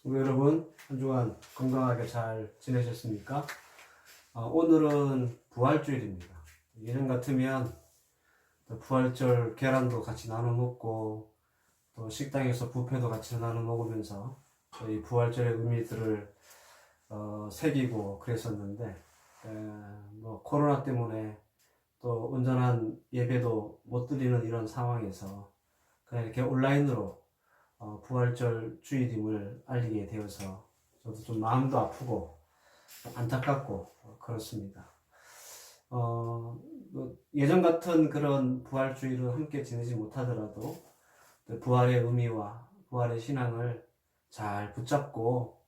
우리 여러분 한 주간 건강하게 잘 지내셨습니까? 오늘은 부활주일입니다. 예전 같으면 부활절 계란도 같이 나눠 먹고 또 식당에서 뷔페도 같이 나눠 먹으면서 저희 부활절의 의미들을 새기고 그랬었는데 코로나 때문에 또 온전한 예배도 못 드리는 이런 상황에서 그냥 이렇게 온라인으로 부활절 주일임을 알리게 되어서 저도 좀 마음도 아프고 안타깝고 그렇습니다. 예전 같은 그런 부활주일을 함께 지내지 못하더라도 부활의 의미와 부활의 신앙을 잘 붙잡고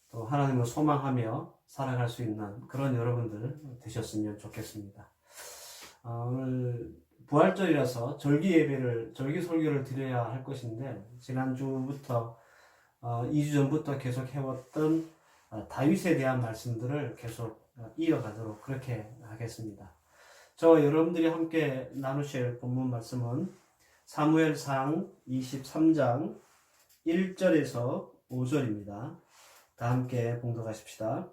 또 하나님을 소망하며 살아갈 수 있는 그런 여러분들 되셨으면 좋겠습니다. 오늘 부활절이라서 절기 예배를, 절기 설교를 드려야 할 것인데, 지난주부터, 2주 전부터 계속 해왔던 다윗에 대한 말씀들을 계속 이어가도록 그렇게 하겠습니다. 저와 여러분들이 함께 나누실 본문 말씀은 사무엘상 23장 1절에서 5절입니다. 다 함께 봉독하십시다.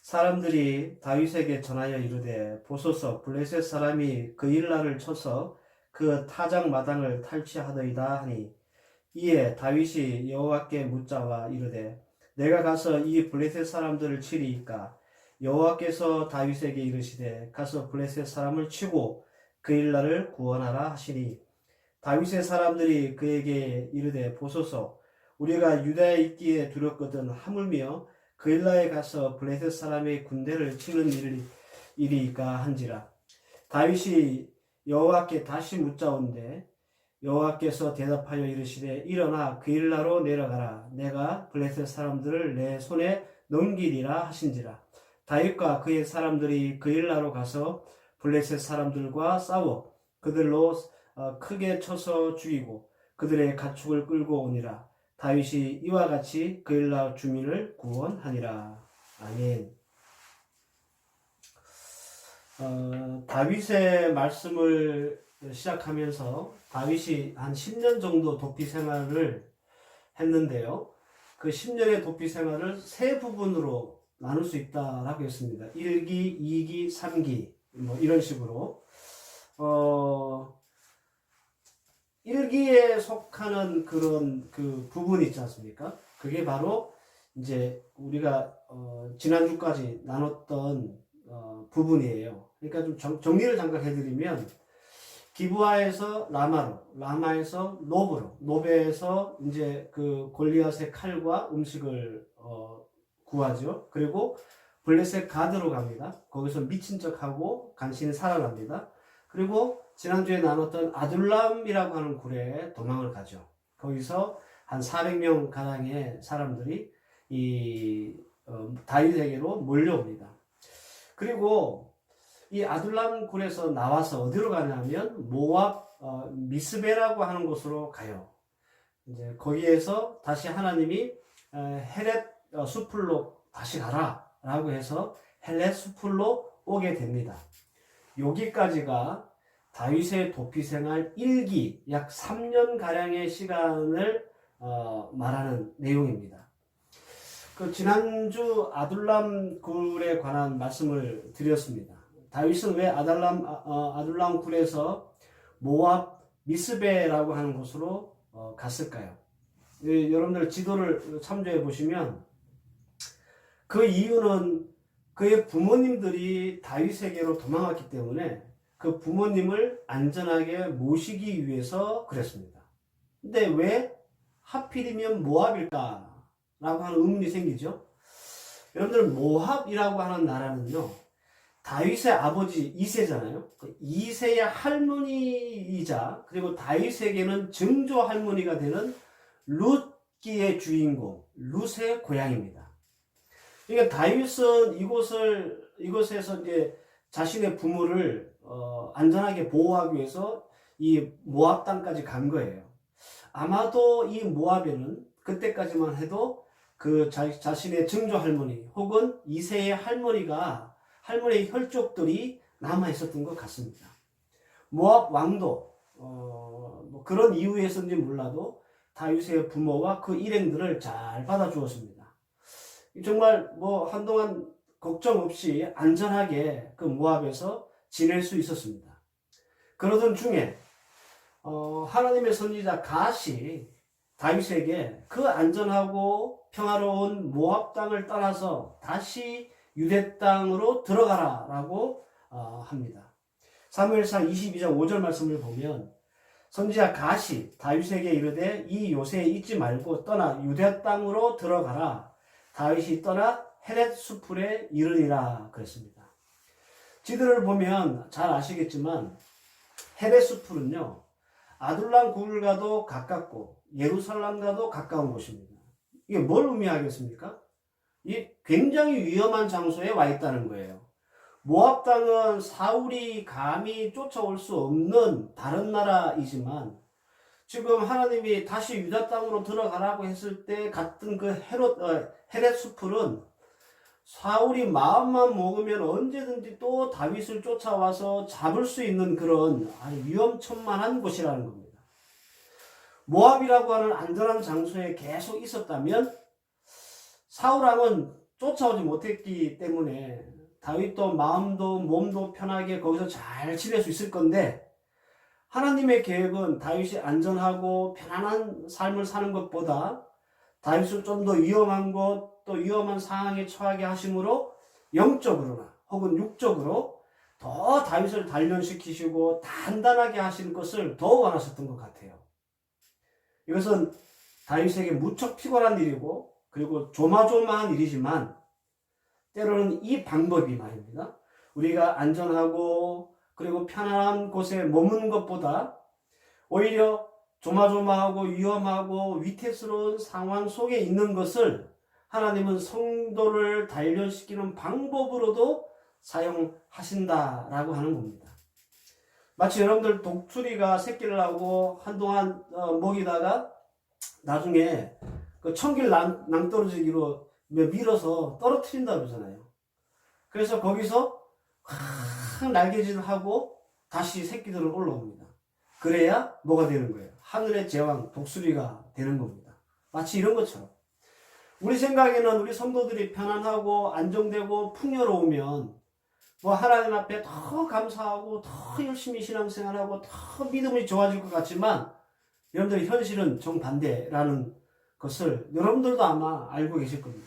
사람들이 다윗에게 전하여 이르되 보소서 블레셋 사람이 그일라를 쳐서 그 타작 마당을 탈취하더이다 하니 이에 다윗이 여호와께 묻자와 이르되 내가 가서 이 블레셋 사람들을 치리이까 여호와께서 다윗에게 이르시되 가서 블레셋 사람을 치고 그일라를 구원하라 하시니 다윗의 사람들이 그에게 이르되 보소서 우리가 유다에 있기에 두렵거든 하물며 그일라에 가서 블레셋 사람의 군대를 치는 일이니까 한지라. 다윗이 여호와께 다시 묻자온데 여호와께서 대답하여 이르시되 일어나 그일라로 내려가라. 내가 블레셋 사람들을 내 손에 넘기리라 하신지라. 다윗과 그의 사람들이 그일라로 가서 블레셋 사람들과 싸워 그들로 크게 쳐서 죽이고 그들의 가축을 끌고 오니라. 다윗이 이와 같이 그일라 주민을 구원하니라. 아멘. 다윗의 말씀을 시작하면서 다윗이 한 10년 정도 도피 생활을 했는데요. 그 10년의 도피 생활을 세 부분으로 나눌 수 있다라고 했습니다. 1기, 2기, 3기 뭐 이런 식으로 1기에 속하는 그런 그 부분이 있지 않습니까? 그게 바로 이제 우리가 지난주까지 나눴던 부분이에요. 그러니까 좀 정리를 잠깐 해드리면 기브아에서 라마로, 라마에서 노브로, 노베에서 이제 그 골리앗의 칼과 음식을 구하죠. 그리고 블레셋 가드로 갑니다. 거기서 미친 척하고 간신히 살아납니다. 그리고 지난주에 나눴던 아둘람이라고 하는 굴에 도망을 가죠. 거기서 한 400명 가량의 사람들이 다윗에게로 몰려옵니다. 그리고 이 아둘람 굴에서 나와서 어디로 가냐면 모압 미스베라고 하는 곳으로 가요. 이제 거기에서 다시 하나님이 헬렛 수풀로 다시 가라라고 해서 헬렛 수풀로 오게 됩니다. 여기까지가 다윗의 도피생활 1기 약 3년가량의 시간을 말하는 내용입니다. 그 지난주 아둘람 굴에 관한 말씀을 드렸습니다. 다윗은 왜 아둘람 굴에서 모압 미스베라고 하는 곳으로 갔을까요? 여러분들 지도를 참조해 보시면 그 이유는 그의 부모님들이 다윗에게로 도망왔기 때문에 그 부모님을 안전하게 모시기 위해서 그랬습니다. 근데 왜 하필이면 모압일까? 라고 하는 의문이 생기죠. 여러분들 모압이라고 하는 나라는요. 다윗의 아버지 이세잖아요. 그 이세의 할머니이자 그리고 다윗에게는 증조 할머니가 되는 룻기의 주인공, 룻의 고향입니다. 그러니까 다윗은 이곳에서 이제 자신의 부모를 안전하게 보호하기 위해서 이 모압 땅까지 간 거예요. 아마도 이 모압에는 그때까지만 해도 그 자신의 증조 할머니 혹은 이세의 할머니의 혈족들이 남아 있었던 것 같습니다. 모압 왕도 뭐 그런 이유에서인지 몰라도 다윗의 부모와 그 일행들을 잘 받아주었습니다. 정말 뭐 한동안 걱정 없이 안전하게 그 모압에서 지낼 수 있었습니다. 그러던 중에 하나님의 선지자 갓이 다윗에게 그 안전하고 평화로운 모압 땅을 떠나서 다시 유대 땅으로 들어가라라고 합니다. 사무엘상 22장 5절 말씀을 보면 선지자 갓이 다윗에게 이르되 이 요새에 있지 말고 떠나 유대 땅으로 들어가라. 다윗이 떠나 헤렛 수풀에 이르니라 그랬습니다. 지도를 보면 잘 아시겠지만 헤렛 수풀은요, 아둘람 굴과도 가깝고 예루살렘과도 가까운 곳입니다. 이게 뭘 의미하겠습니까? 이 굉장히 위험한 장소에 와 있다는 거예요. 모압 땅은 사울이 감히 쫓아올 수 없는 다른 나라이지만 지금 하나님이 다시 유다 땅으로 들어가라고 했을 때 갔던 그 헤렛 수풀은 사울이 마음만 먹으면 언제든지 또 다윗을 쫓아와서 잡을 수 있는 그런 위험천만한 곳이라는 겁니다. 모압이라고 하는 안전한 장소에 계속 있었다면 사울왕은 쫓아오지 못했기 때문에 다윗도 마음도 몸도 편하게 거기서 잘 지낼 수 있을 건데 하나님의 계획은 다윗이 안전하고 편안한 삶을 사는 것보다 다윗을 좀 더 위험한 것, 또 위험한 상황에 처하게 하심으로 영적으로나 혹은 육적으로 더 다윗을 단련시키시고 단단하게 하시는 것을 더 원하셨던 것 같아요. 이것은 다윗에게 무척 피곤한 일이고 그리고 조마조마한 일이지만 때로는 이 방법이 말입니다. 우리가 안전하고 그리고 편안한 곳에 머무는 것보다 오히려 조마조마하고 위험하고 위태스러운 상황 속에 있는 것을 하나님은 성도를 단련시키는 방법으로도 사용하신다라고 하는 겁니다. 마치 여러분들 독수리가 새끼를 하고 한동안 먹이다가 나중에 그 청길 낭떠러지기로 밀어서 떨어뜨린다 그러잖아요. 그래서 거기서 확 날개질을 하고 다시 새끼들은 올라옵니다. 그래야 뭐가 되는 거예요? 하늘의 제왕 독수리가 되는 겁니다. 마치 이런 것처럼 우리 생각에는 우리 성도들이 편안하고 안정되고 풍요로우면 뭐 하나님 앞에 더 감사하고 더 열심히 신앙생활하고 더 믿음이 좋아질 것 같지만 여러분들의 현실은 정반대라는 것을 여러분들도 아마 알고 계실 겁니다.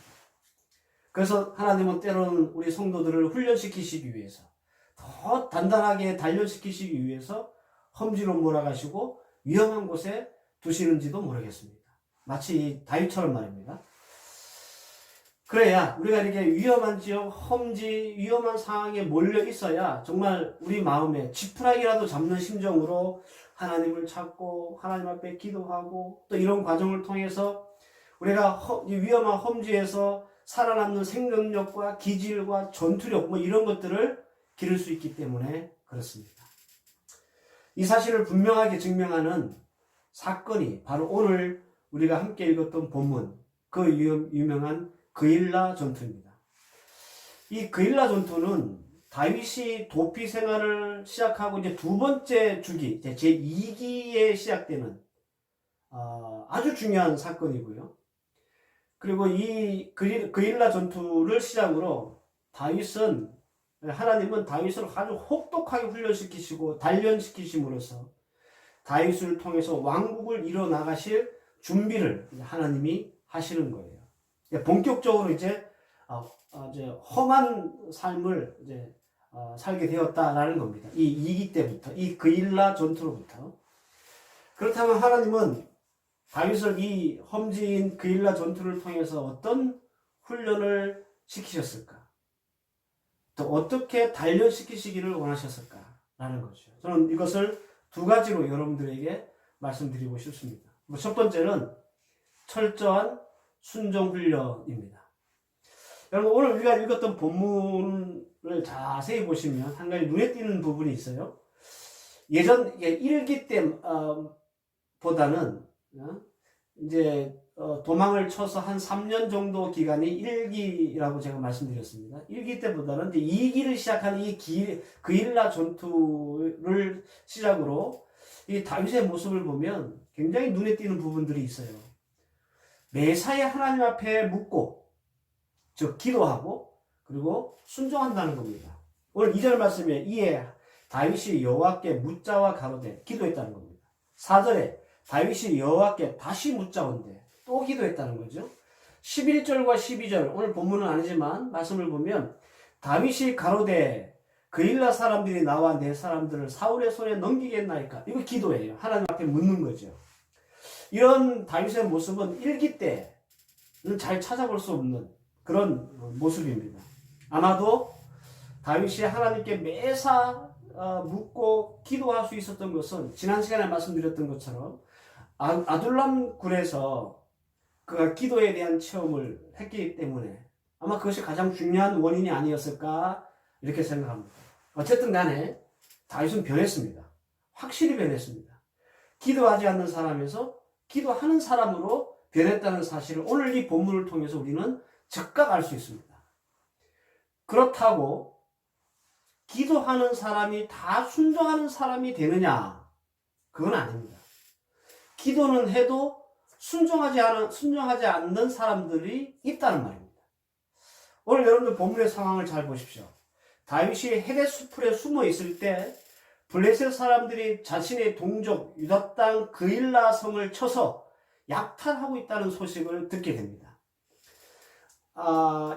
그래서 하나님은 때로는 우리 성도들을 훈련시키시기 위해서 더 단단하게 단련시키시기 위해서 험지로 몰아가시고 위험한 곳에 두시는지도 모르겠습니다. 마치 다윗처럼 말입니다. 그래야 우리가 이렇게 위험한 지역, 험지, 위험한 상황에 몰려 있어야 정말 우리 마음에 지푸라기라도 잡는 심정으로 하나님을 찾고 하나님 앞에 기도하고 또 이런 과정을 통해서 우리가 위험한 험지에서 살아남는 생명력과 기질과 전투력 뭐 이런 것들을 기를 수 있기 때문에 그렇습니다. 이 사실을 분명하게 증명하는 사건이 바로 오늘 우리가 함께 읽었던 본문 그 유명한 그일라 전투입니다. 이 그일라 전투는 다윗이 도피 생활을 시작하고 이제 두 번째 주기 제2기에 시작되는 아주 중요한 사건이고요. 그리고 이 그일라 전투를 시작으로 하나님은 다윗을 아주 혹독하게 훈련시키시고 단련시키심으로써 다윗을 통해서 왕국을 이뤄나가실 준비를 하나님이 하시는 거예요. 본격적으로 이제 험한 삶을 살게 되었다라는 겁니다. 이 2기 때부터, 이 그일라 전투로부터. 그렇다면 하나님은 다윗을 이 험지인 그일라 전투를 통해서 어떤 훈련을 시키셨을까? 또 어떻게 단련시키시기를 원하셨을까라는 거죠. 저는 이것을 두 가지로 여러분들에게 말씀드리고 싶습니다. 첫 번째는 철저한 순종 훈련입니다. 여러분 오늘 우리가 읽었던 본문을 자세히 보시면 한 가지 눈에 띄는 부분이 있어요. 예전 1기 때보다는 이제 도망을 쳐서 한 3년 정도 기간이 1기라고 제가 말씀드렸습니다. 1기 때보다는 이제 2기를 시작하는 이 그일라 전투를 시작으로 이 다윗의 모습을 보면 굉장히 눈에 띄는 부분들이 있어요. 매사에 하나님 앞에 묻고, 즉 기도하고, 그리고 순종한다는 겁니다. 오늘 2절 말씀에 이에 다윗이 여호와께 묻자와 가로되 기도했다는 겁니다. 4절에 다윗이 여호와께 다시 묻자온데 또 기도했다는 거죠. 11절과 12절 오늘 본문은 아니지만 말씀을 보면 다윗이 가로되 그일라 사람들이 나와 내 사람들을 사울의 손에 넘기겠나이까? 이거 기도예요. 하나님 앞에 묻는 거죠. 이런 다윗의 모습은 일기 때는 잘 찾아볼 수 없는 그런 모습입니다. 아마도 다윗이 하나님께 매사 묻고 기도할 수 있었던 것은 지난 시간에 말씀드렸던 것처럼 아둘람 굴에서 그가 기도에 대한 체험을 했기 때문에 아마 그것이 가장 중요한 원인이 아니었을까 이렇게 생각합니다. 어쨌든 간에 다윗은 변했습니다. 확실히 변했습니다. 기도하지 않는 사람에서 기도하는 사람으로 변했다는 사실을 오늘 이 본문을 통해서 우리는 즉각 알 수 있습니다. 그렇다고 기도하는 사람이 다 순종하는 사람이 되느냐? 그건 아닙니다. 기도는 해도 순종하지 않는 사람들이 있다는 말입니다. 오늘 여러분들 본문의 상황을 잘 보십시오. 다윗이 헤데스풀에 숨어 있을 때 블레셋 사람들이 자신의 동족 유다 땅 그일라 성을 쳐서 약탈하고 있다는 소식을 듣게 됩니다.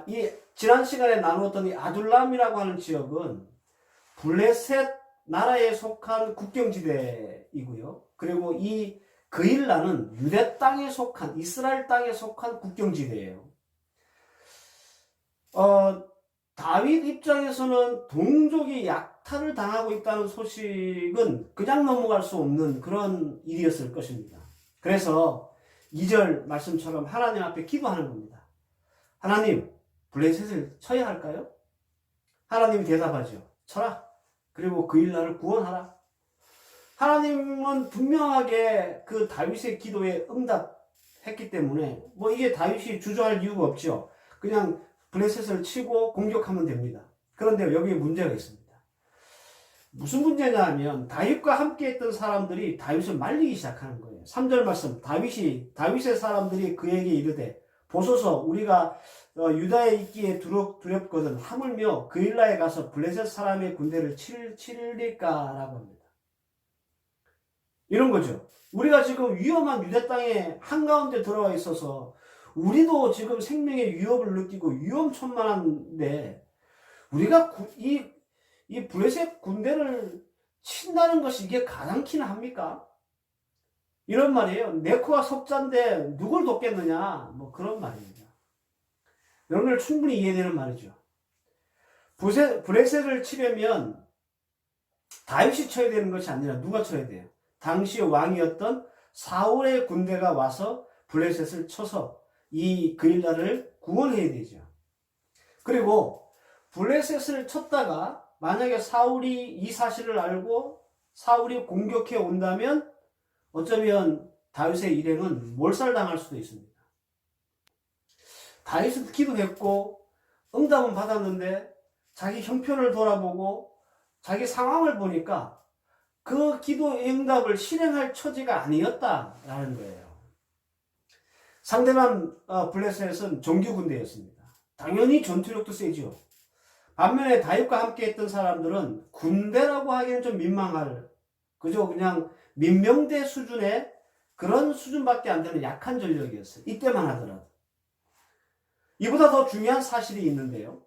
이 지난 시간에 나누었던 이 아둘람이라고 하는 지역은 블레셋 나라에 속한 국경지대이고요. 그리고 이 그일라는 유대 땅에 속한 이스라엘 땅에 속한 국경지대예요. 다윗 입장에서는 동족이 약탈을 당하고 있다는 소식은 그냥 넘어갈 수 없는 그런 일이었을 것입니다. 그래서 2절 말씀처럼 하나님 앞에 기도하는 겁니다. 하나님, 블레셋을 쳐야 할까요? 하나님이 대답하죠. 쳐라. 그리고 그일라를 구원하라. 하나님은 분명하게 그 다윗의 기도에 응답했기 때문에 이게 다윗이 주저할 이유가 없죠. 그냥 블레셋을 치고 공격하면 됩니다. 그런데 여기에 문제가 있습니다. 무슨 문제냐 하면 다윗과 함께 했던 사람들이 다윗을 말리기 시작하는 거예요. 3절 말씀, 다윗의 사람들이 그에게 이르되 보소서 우리가 유다에 있기에 두렵거든 하물며 그일라에 가서 블레셋 사람의 군대를 치리까라고 합니다. 이런 거죠. 우리가 지금 위험한 유대 땅에 한가운데 들어와 있어서 우리도 지금 생명의 위협을 느끼고 위험천만한데 우리가 이 블레셋 군대를 친다는 것이 이게 가당키나 합니까? 이런 말이에요. 내 코가 석자인데 누굴 돕겠느냐? 그런 말입니다. 여러분들 충분히 이해되는 말이죠. 블레셋을 치려면 다윗이 쳐야 되는 것이 아니라 누가 쳐야 돼요? 당시 왕이었던 사울의 군대가 와서 블레셋을 쳐서 이 그일라를 구원해야 되죠. 그리고 블레셋을 쳤다가 만약에 사울이 이 사실을 알고 사울이 공격해 온다면 어쩌면 다윗의 일행은 몰살당할 수도 있습니다. 다윗은 기도했고 응답은 받았는데 자기 형편을 돌아보고 자기 상황을 보니까 그 기도의 응답을 실행할 처지가 아니었다라는 거예요. 상대방 블레셋은 정규군대였습니다. 당연히 전투력도 세죠. 반면에 다윗과 함께 했던 사람들은 군대라고 하기에는 좀 민망할, 그저 그냥 민명대 수준의 그런 수준밖에 안 되는 약한 전력이었어요. 이때만 하더라도. 이보다 더 중요한 사실이 있는데요.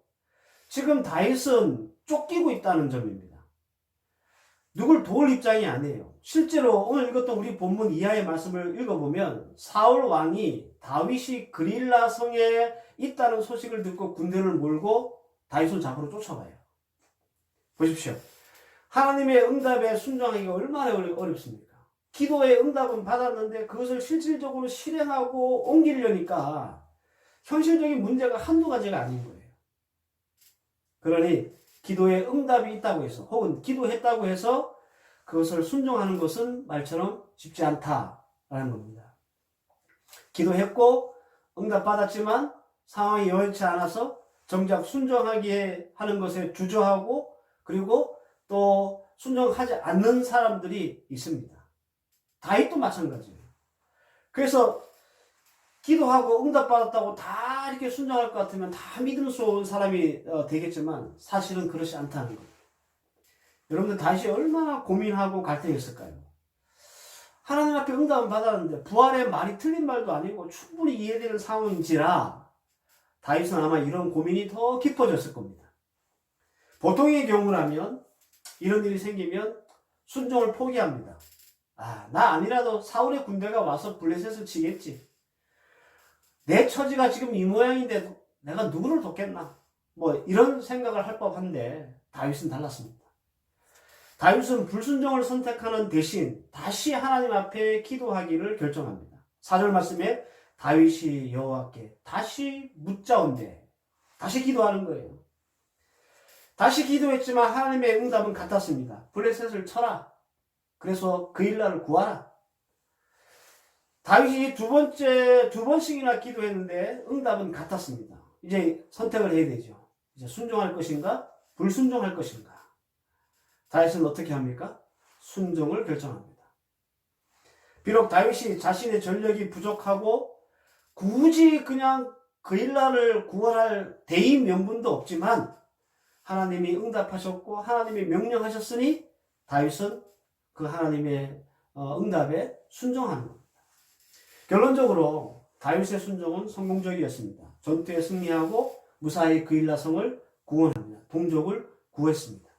지금 다윗은 쫓기고 있다는 점입니다. 누굴 도울 입장이 아니에요. 실제로 오늘 읽었던 우리 본문 이하의 말씀을 읽어보면 사울 왕이 다윗이 그릴라 성에 있다는 소식을 듣고 군대를 몰고 다윗을 잡으러 쫓아가요. 보십시오. 하나님의 응답에 순종하기가 얼마나 어렵습니까? 기도의 응답은 받았는데 그것을 실질적으로 실행하고 옮기려니까 현실적인 문제가 한두 가지가 아닌 거예요. 그러니 기도에 응답이 있다고 해서 혹은 기도했다고 해서 그것을 순종하는 것은 말처럼 쉽지 않다라는 겁니다. 기도했고 응답받았지만 상황이 여의치 않아서 정작 순종하게 하는 것에 주저하고 그리고 또 순종하지 않는 사람들이 있습니다. 다윗도 마찬가지예요. 그래서 기도하고 응답받았다고 다 이렇게 순종할 것 같으면 다 믿음스러운 사람이 되겠지만 사실은 그렇지 않다는 거예요. 여러분들 다윗이 얼마나 고민하고 갈등했을까요? 하나님 앞에 응답은 받았는데 부활의 말이 틀린 말도 아니고 충분히 이해되는 상황인지라 다윗은 아마 이런 고민이 더 깊어졌을 겁니다. 보통의 경우라면 이런 일이 생기면 순종을 포기합니다. 나 아니라도 사울의 군대가 와서 블레셋을 치겠지. 내 처지가 지금 이 모양인데 내가 누구를 돕겠나? 뭐 이런 생각을 할 법한데 다윗은 달랐습니다. 다윗은 불순종을 선택하는 대신 다시 하나님 앞에 기도하기를 결정합니다. 4절 말씀에 다윗이 여호와께 다시 묻자온대. 다시 기도하는 거예요. 다시 기도했지만 하나님의 응답은 같았습니다. 블레셋을 쳐라. 그래서 그일라를 구하라. 다윗이 두 번씩이나 기도했는데 응답은 같았습니다. 이제 선택을 해야 되죠. 이제 순종할 것인가? 불순종할 것인가? 다윗은 어떻게 합니까? 순종을 결정합니다. 비록 다윗이 자신의 전력이 부족하고 굳이 그냥 그일라를 구원할 대의 명분도 없지만 하나님이 응답하셨고 하나님이 명령하셨으니 다윗은 그 하나님의 응답에 순종하는 겁니다. 결론적으로 다윗의 순종은 성공적이었습니다. 전투에 승리하고 무사히 그일라 성을 구원합니다. 동족을 구했습니다.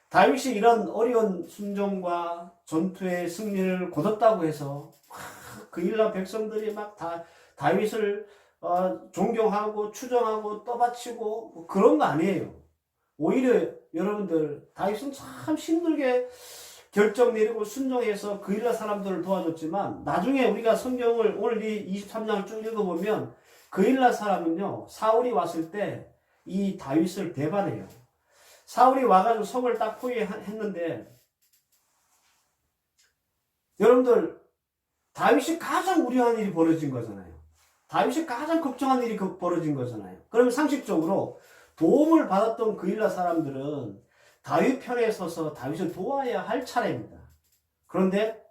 다윗이 이런 어려운 순종과 전투의 승리를 거뒀다고 해서 그일라 백성들이 막 다윗을 존경하고 추정하고 떠받치고 뭐 그런 거 아니에요. 오히려 여러분들 다윗은 참 힘들게 결정 내리고 순종해서 그일라 사람들을 도와줬지만 나중에 우리가 성경을 오늘 이 23장을 쭉 읽어보면 그일라 사람은요 사울이 왔을 때 이 다윗을 배반해요. 사울이 와가지고 성을 딱 포위했는데 여러분들 다윗이 가장 우려한 일이 벌어진 거잖아요. 다윗이 가장 걱정한 일이 벌어진 거잖아요. 그러면 상식적으로 도움을 받았던 그일라 사람들은 다윗 편에 서서 다윗을 도와야 할 차례입니다. 그런데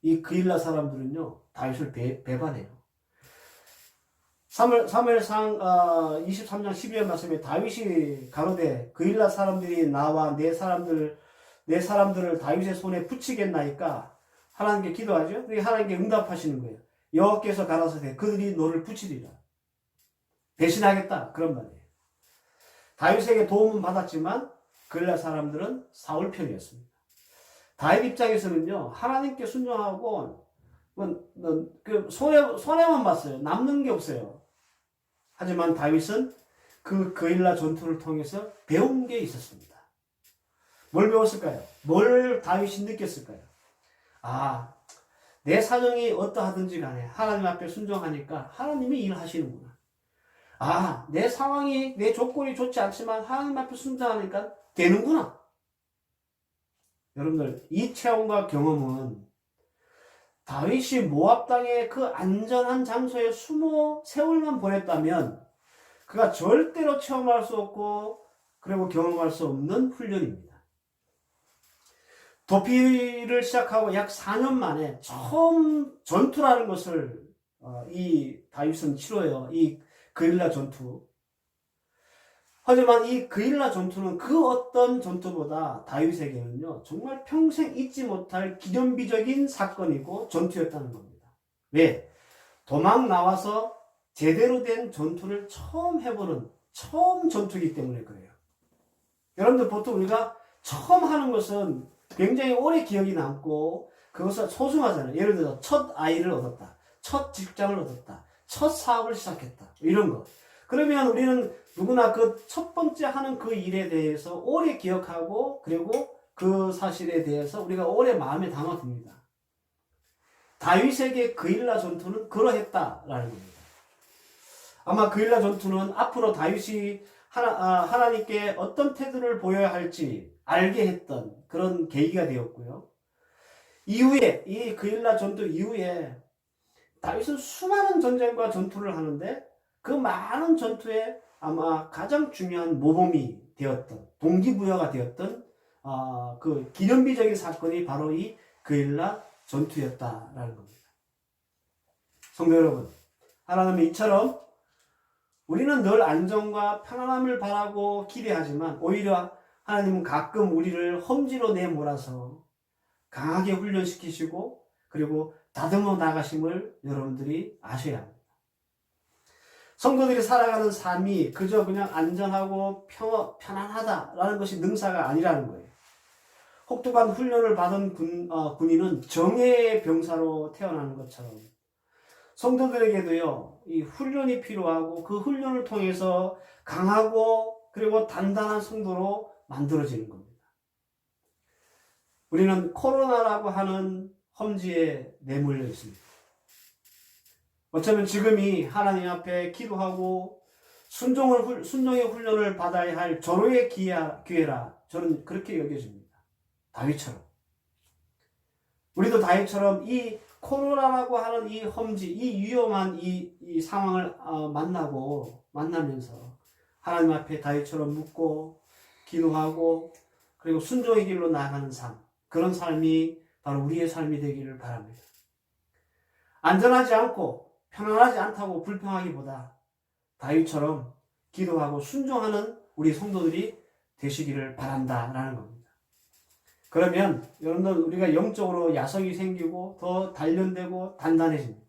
이 그일라 사람들은요 다윗을 배반해요. 사무엘상 23장 12절 말씀에 다윗이 가로되 그일라 사람들이 나와 내 사람들을 다윗의 손에 붙이겠나이까 하나님께 기도하죠. 그게 하나님께 응답하시는 거예요. 여호와께서 가라사대 그들이 너를 붙이리라. 대신하겠다 그런 말이에요. 다윗에게 도움은 받았지만 그일라 사람들은 사울 편이었습니다. 다윗 입장에서는요 하나님께 순종하고 손해만 봤어요. 남는 게 없어요. 하지만 다윗은 그 그일라 전투를 통해서 배운 게 있었습니다. 뭘 배웠을까요? 뭘 다윗이 느꼈을까요? 내 사정이 어떠하든지 간에 하나님 앞에 순종하니까 하나님이 일하시는구나. 내 상황이 내 조건이 좋지 않지만 하나님 앞에 순종하니까 되는구나. 여러분들 이 체험과 경험은 다윗이 모압 땅의 그 안전한 장소에 숨어 세월만 보냈다면 그가 절대로 체험할 수 없고 그리고 경험할 수 없는 훈련입니다. 도피를 시작하고 약 4년 만에 처음 전투라는 것을 이 다윗은 치러요. 이 그일라 전투. 하지만 이 그일라 전투는 그 어떤 전투보다 다윗에게는요 정말 평생 잊지 못할 기념비적인 사건이고 전투였다는 겁니다. 왜? 도망 나와서 제대로 된 전투를 처음 해보는 처음 전투이기 때문에 그래요. 여러분들 보통 우리가 처음 하는 것은 굉장히 오래 기억이 남고 그것을 소중하잖아요. 예를 들어서 첫 아이를 얻었다, 첫 직장을 얻었다, 첫 사업을 시작했다 이런 거. 그러면 우리는 누구나 그 첫 번째 하는 그 일에 대해서 오래 기억하고 그리고 그 사실에 대해서 우리가 오래 마음에 담아둡니다. 다윗에게 그일라 전투는 그러했다라는 겁니다. 아마 그일라 전투는 앞으로 다윗이 하나님께 어떤 태도를 보여야 할지 알게 했던 그런 계기가 되었고요. 이후에 이 그일라 전투 이후에 다윗은 수많은 전쟁과 전투를 하는데 그 많은 전투에 아마 가장 중요한 모범이 되었던 동기부여가 되었던 그 기념비적인 사건이 바로 이 그일라 전투였다라는 겁니다. 성도 여러분, 하나님은 이처럼 우리는 늘 안정과 편안함을 바라고 기대하지만 오히려 하나님은 가끔 우리를 험지로 내몰아서 강하게 훈련시키시고 그리고 다듬어 나가심을 여러분들이 아셔야 합니다. 성도들이 살아가는 삶이 그저 그냥 안전하고 편안하다라는 것이 능사가 아니라는 거예요. 혹독한 훈련을 받은 군인은 정예의 병사로 태어나는 것처럼 성도들에게도요, 이 훈련이 필요하고 그 훈련을 통해서 강하고 그리고 단단한 성도로 만들어지는 겁니다. 우리는 코로나라고 하는 험지에 내몰려 있습니다. 어쩌면 지금이 하나님 앞에 기도하고 순종의 훈련을 받아야 할 절호의 기회라 저는 그렇게 여겨집니다. 다윗처럼. 우리도 다윗처럼 이 코로나라고 하는 이 험지, 이 위험한 이 상황을 만나면서 하나님 앞에 다윗처럼 묻고 기도하고 그리고 순종의 길로 나아가는 삶, 그런 삶이 바로 우리의 삶이 되기를 바랍니다. 안전하지 않고 편안하지 않다고 불평하기보다 다윗처럼 기도하고 순종하는 우리 성도들이 되시기를 바란다라는 겁니다. 그러면 여러분들 우리가 영적으로 야성이 생기고 더 단련되고 단단해집니다.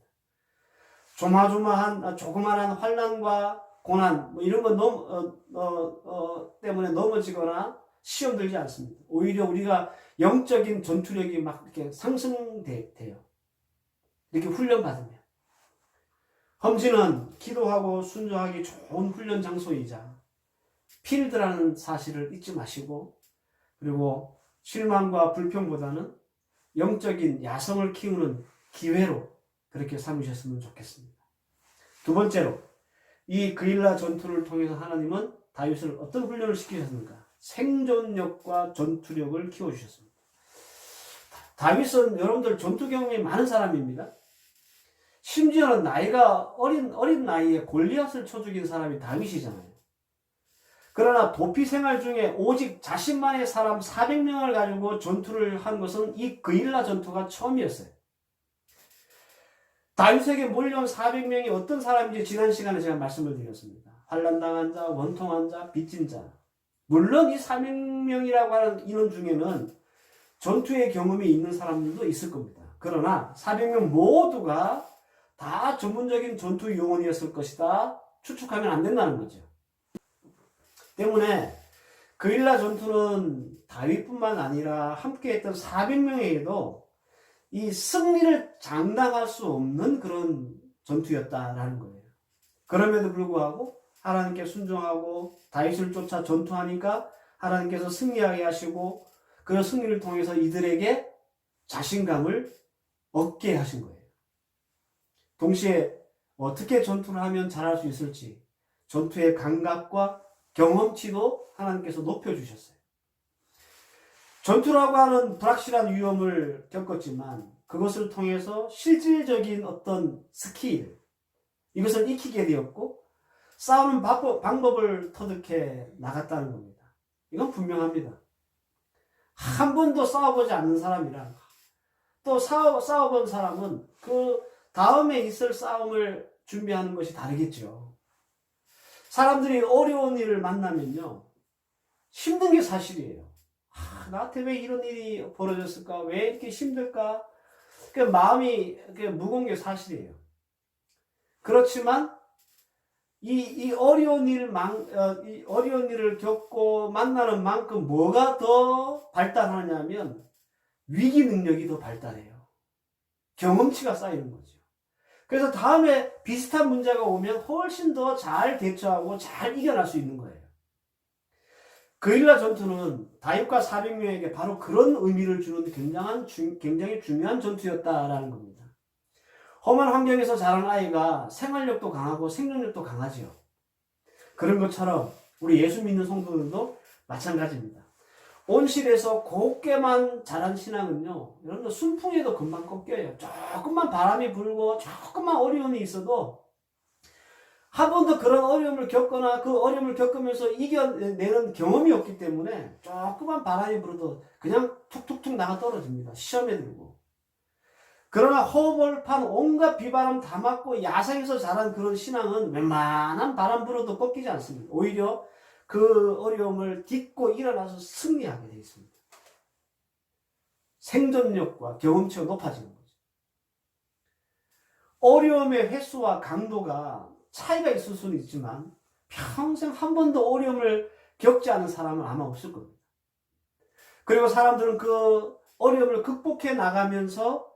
조그마한 환난과 고난 이런 거 때문에 넘어지거나 시험 들지 않습니다. 오히려 우리가 영적인 전투력이 막 이렇게 상승돼요. 이렇게 훈련받으면. 험지는 기도하고 순종하기 좋은 훈련 장소이자 필드라는 사실을 잊지 마시고 그리고 실망과 불평보다는 영적인 야성을 키우는 기회로 그렇게 삼으셨으면 좋겠습니다. 두 번째로 이 그일라 전투를 통해서 하나님은 다윗을 어떤 훈련을 시키셨는가? 생존력과 전투력을 키워주셨습니다. 다윗은 여러분들 전투 경험이 많은 사람입니다. 심지어는 나이가 어린 나이에 골리앗을 쳐 죽인 사람이 다윗이잖아요. 그러나 도피 생활 중에 오직 자신만의 사람 400명을 가지고 전투를 한 것은 이 그일라 전투가 처음이었어요. 다윗에게 몰려온 400명이 어떤 사람인지 지난 시간에 제가 말씀을 드렸습니다. 환난당한 자, 원통한 자, 빚진 자. 물론 이 400명이라고 하는 인원 중에는 전투의 경험이 있는 사람들도 있을 겁니다. 그러나 400명 모두가 다 전문적인 전투 요원이었을 것이다 추측하면 안 된다는 거죠. 때문에 그일라 전투는 다윗뿐만 아니라 함께했던 400명에게도 이 승리를 장담할 수 없는 그런 전투였다라는 거예요. 그럼에도 불구하고 하나님께 순종하고 다윗을 쫓아 전투하니까 하나님께서 승리하게 하시고 그 승리를 통해서 이들에게 자신감을 얻게 하신 거예요. 동시에 어떻게 전투를 하면 잘할 수 있을지 전투의 감각과 경험치도 하나님께서 높여주셨어요. 전투라고 하는 불확실한 위험을 겪었지만 그것을 통해서 실질적인 어떤 스킬, 이것을 익히게 되었고 싸우는 방법을 터득해 나갔다는 겁니다. 이건 분명합니다. 한 번도 싸워보지 않는 사람이랑 또 싸워본 사람은 그 다음에 있을 싸움을 준비하는 것이 다르겠죠. 사람들이 어려운 일을 만나면요, 힘든 게 사실이에요. 나한테 왜 이런 일이 벌어졌을까? 왜 이렇게 힘들까? 그 마음이 무거운 게 사실이에요. 그렇지만 이 어려운 일을 겪고 만나는 만큼 뭐가 더 발달하냐면 위기 능력이 더 발달해요. 경험치가 쌓이는 거죠. 그래서 다음에 비슷한 문제가 오면 훨씬 더 잘 대처하고 잘 이겨낼 수 있는 거예요. 그일라 전투는 다윗과 400명에게 바로 그런 의미를 주는 굉장히 중요한 전투였다라는 겁니다. 험한 환경에서 자란 아이가 생활력도 강하고 생존력도 강하지요. 그런 것처럼 우리 예수 믿는 성도들도 마찬가지입니다. 온실에서 곱게만 자란 신앙은요, 여러분들 순풍에도 금방 꺾여요. 조금만 바람이 불고 조금만 어려움이 있어도 한 번도 그런 어려움을 겪거나 그 어려움을 겪으면서 이겨내는 경험이 없기 때문에 조금만 바람이 불어도 그냥 툭툭툭 나가 떨어집니다. 시험에 들고. 그러나 허벌판 온갖 비바람 다 맞고 야생에서 자란 그런 신앙은 웬만한 바람 불어도 꺾이지 않습니다. 오히려 그 어려움을 딛고 일어나서 승리하게 되어 있습니다. 생존력과 경험치가 높아지는 거죠. 어려움의 횟수와 강도가 차이가 있을 수는 있지만 평생 한 번도 어려움을 겪지 않은 사람은 아마 없을 겁니다. 그리고 사람들은 그 어려움을 극복해 나가면서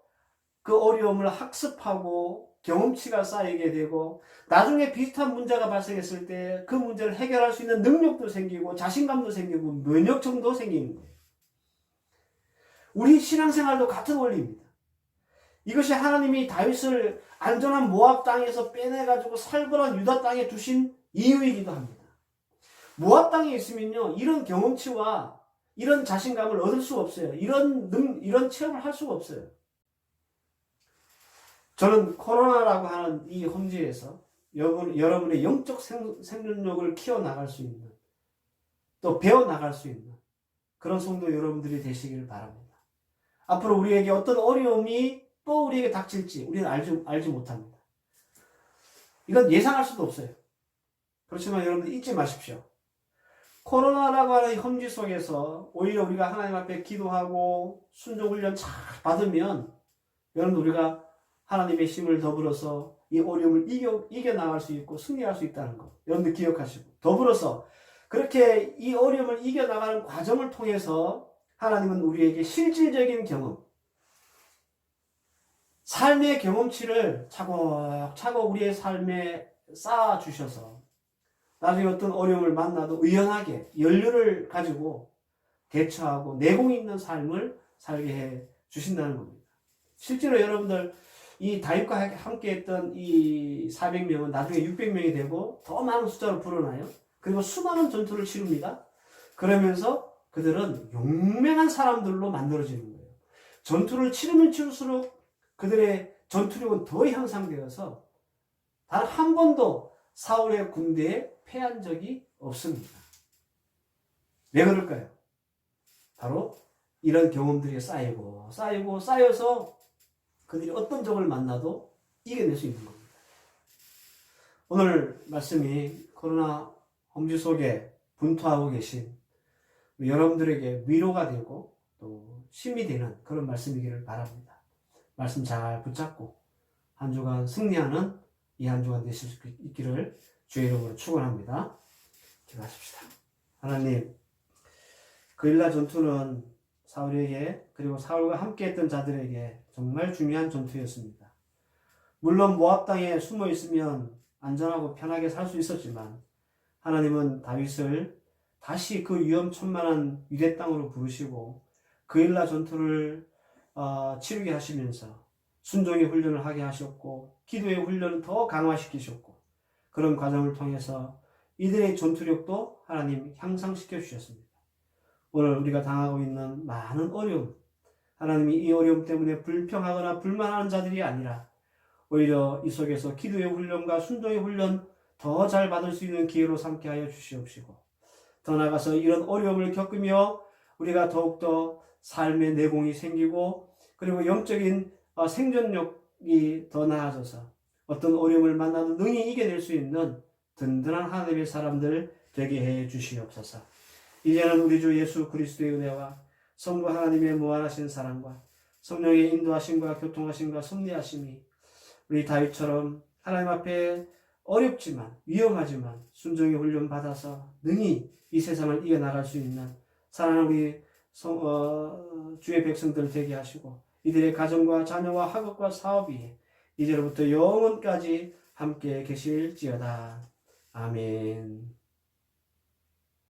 그 어려움을 학습하고 경험치가 쌓이게 되고 나중에 비슷한 문제가 발생했을 때 그 문제를 해결할 수 있는 능력도 생기고 자신감도 생기고 면역성도 생기는 거예요. 우리 신앙생활도 같은 원리입니다. 이것이 하나님이 다윗을 안전한 모압 땅에서 빼내가지고 살벌한 유다 땅에 두신 이유이기도 합니다. 모압 땅에 있으면요, 이런 경험치와 이런 자신감을 얻을 수가 없어요. 이런 체험을 할 수가 없어요. 저는 코로나라고 하는 이 험지에서 여러분의 영적 생존력을 키워나갈 수 있는, 또 배워나갈 수 있는 그런 성도 여러분들이 되시기를 바랍니다. 앞으로 우리에게 어떤 어려움이 또 우리에게 닥칠지 우리는 알지 못합니다. 이건 예상할 수도 없어요. 그렇지만 여러분들 잊지 마십시오. 코로나라고 하는 험지 속에서 오히려 우리가 하나님 앞에 기도하고 순종훈련 잘 받으면 여러분 우리가 하나님의 힘을 더불어서 이 어려움을 이겨나갈 수 있고 승리할 수 있다는 것 여러분들 기억하시고, 더불어서 그렇게 이 어려움을 이겨나가는 과정을 통해서 하나님은 우리에게 실질적인 경험, 삶의 경험치를 차곡차곡 우리의 삶에 쌓아주셔서 나중에 어떤 어려움을 만나도 의연하게 연륜을 가지고 대처하고 내공 있는 삶을 살게 해 주신다는 겁니다. 실제로 여러분들 이 다윗과 함께 했던 이 400명은 나중에 600명이 되고 더 많은 숫자로 불어나요. 그리고 수많은 전투를 치릅니다. 그러면서 그들은 용맹한 사람들로 만들어지는 거예요. 전투를 치르면 치를수록 그들의 전투력은 더 향상되어서 단 한 번도 사울의 군대에 패한 적이 없습니다. 왜 그럴까요? 바로 이런 경험들이 쌓여서 그들이 어떤 적을 만나도 이겨낼 수 있는 겁니다. 오늘 말씀이 코로나 험지 속에 분투하고 계신 여러분들에게 위로가 되고 또 힘이 되는 그런 말씀이기를 바랍니다. 말씀 잘 붙잡고 한 주간 승리하는 이 한 주간 되실 수 있기를 주의 이름으로 축원합니다. 기도하십시다. 하나님, 그일라 전투는 사울에게 그리고 사울과 함께했던 자들에게 정말 중요한 전투였습니다. 물론 모압 땅에 숨어 있으면 안전하고 편하게 살 수 있었지만 하나님은 다윗을 다시 그 위험천만한 유대 땅으로 부르시고 그일라 전투를 치르게 하시면서 순종의 훈련을 하게 하셨고 기도의 훈련을 더 강화시키셨고 그런 과정을 통해서 이들의 전투력도 하나님 향상시켜 주셨습니다. 오늘 우리가 당하고 있는 많은 어려움, 하나님이 이 어려움 때문에 불평하거나 불만하는 자들이 아니라 오히려 이 속에서 기도의 훈련과 순종의 훈련 더 잘 받을 수 있는 기회로 삼게 하여 주시옵시고, 더 나아가서 이런 어려움을 겪으며 우리가 더욱더 삶의 내공이 생기고 그리고 영적인 생존력이 더 나아져서 어떤 어려움을 만나도 능히 이겨낼 수 있는 든든한 하나님의 사람들 되게 해 주시옵소서. 이제는 우리 주 예수 그리스도의 은혜와 성부 하나님의 무한하신 사랑과 성령의 인도하심과 교통하심과 섭리하심이 우리 다윗처럼 하나님 앞에 어렵지만 위험하지만 순종의 훈련 받아서 능히 이 세상을 이겨나갈 수 있는 사랑하는 우리 주의 백성들 되게 하시고 이들의 가정과 자녀와 학업과 사업이 이제로부터 영원까지 함께 계실지어다. 아멘.